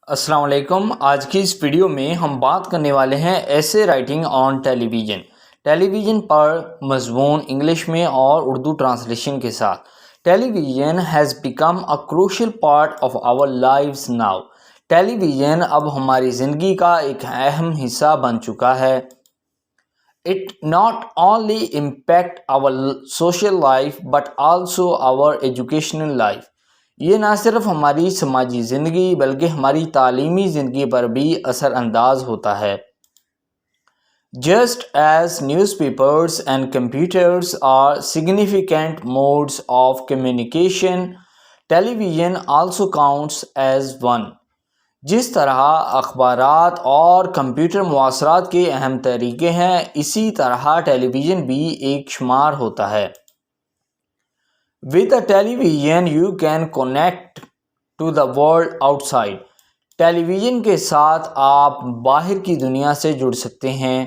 السلام علیکم۔ آج کی اس ویڈیو میں ہم بات کرنے والے ہیں ایسے writing on television. Television پر مضمون انگلش میں اور اردو ٹرانسلیشن کے ساتھ۔ Television has become a crucial part of our lives now. Television اب ہماری زندگی کا ایک اہم حصہ بن چکا ہے۔ It not only impact our social life but also our educational life۔ یہ نہ صرف ہماری سماجی زندگی بلکہ ہماری تعلیمی زندگی پر بھی اثر انداز ہوتا ہے۔ Just as newspapers and computers are significant modes of communication, television also counts as one۔ جس طرح اخبارات اور کمپیوٹر مواصلات کے اہم طریقے ہیں، اسی طرح ٹیلی ویژن بھی ایک شمار ہوتا ہے۔ With a television you can connect to the world outside۔ Television کے ساتھ آپ باہر کی دنیا سے جڑ سکتے ہیں۔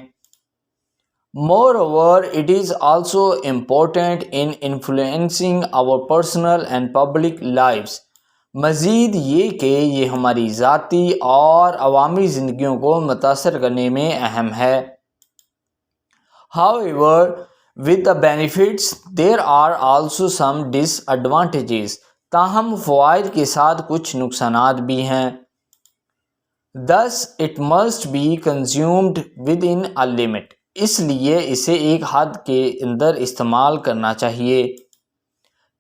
Moreover, it is also important in influencing our personal and public lives۔ مزید یہ کہ یہ ہماری ذاتی اور عوامی زندگیوں کو متاثر کرنے میں اہم ہے۔ However, with the benefits, there are also some disadvantages۔ تاہم فوائد کے ساتھ کچھ نقصانات بھی ہیں۔ Thus, it must be consumed within a limit۔ اس لیے اسے ایک حد کے اندر استعمال کرنا چاہیے۔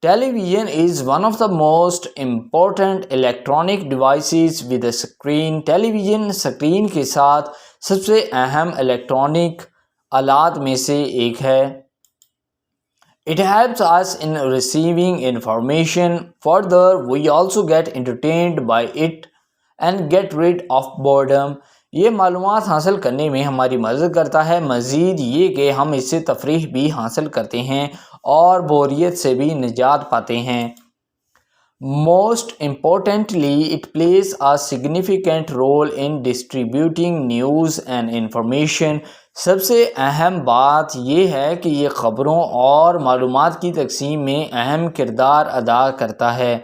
Television is one of the most important electronic devices with a screen۔ Television screen کے ساتھ سب سے اہم الیکٹرانک آلات میں سے ایک ہے۔ It helps us in receiving information۔ Further, we also get entertained by it and get rid of boredom۔ یہ معلومات حاصل کرنے میں ہماری مدد کرتا ہے۔ مزید یہ کہ ہم اس سے تفریح بھی حاصل کرتے ہیں اور بوریت سے بھی نجات پاتے ہیں۔ Most importantly, it plays a significant role in distributing news and information۔ سب سے اہم بات یہ ہے کہ یہ خبروں اور معلومات کی تقسیم میں اہم کردار ادا کرتا ہے۔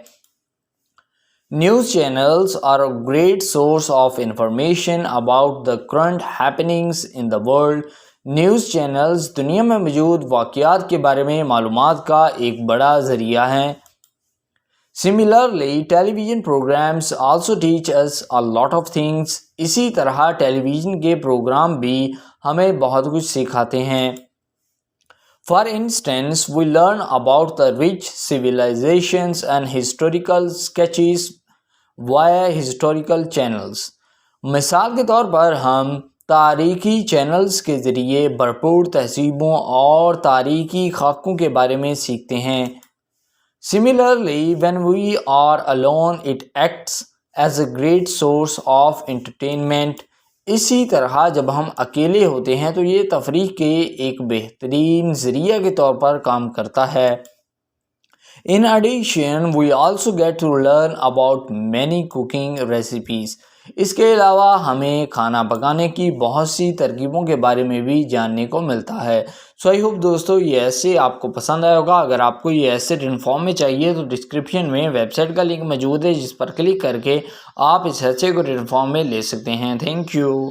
News channels are a great source of information about the current happenings in the world۔ News channels دنیا میں موجود واقعات کے بارے میں معلومات کا ایک بڑا ذریعہ ہیں۔ Similarly, television programs also teach us a lot of things۔ اسی طرح ٹیلی ویژن کے پروگرام بھی ہمیں بہت کچھ سکھاتے ہیں۔ For instance, we learn about the rich civilizations and historical sketches via historical channels۔ مثال کے طور پر ہم تاریخی چینلز کے ذریعے بھرپور تہذیبوں اور تاریخی خاکوں کے بارے میں سیکھتے ہیں۔ Similarly, when we are alone, it acts as a great source of entertainment۔ اسی طرح جب ہم اکیلے ہوتے ہیں تو یہ تفریح کے ایک بہترین ذریعہ کے طور پر کام کرتا ہے۔ In addition, we also get to learn about many cooking recipes۔ اس کے علاوہ ہمیں کھانا پکانے کی بہت سی ترکیبوں کے بارے میں بھی جاننے کو ملتا ہے۔ سو آئی ہوپ دوستو یہ ایسے آپ کو پسند آیا ہوگا۔ اگر آپ کو یہ ایسے ان فارم میں چاہیے تو ڈسکرپشن میں ویب سائٹ کا لنک موجود ہے، جس پر کلک کر کے آپ اس ایسے کو ان فارم میں لے سکتے ہیں۔ Thank you.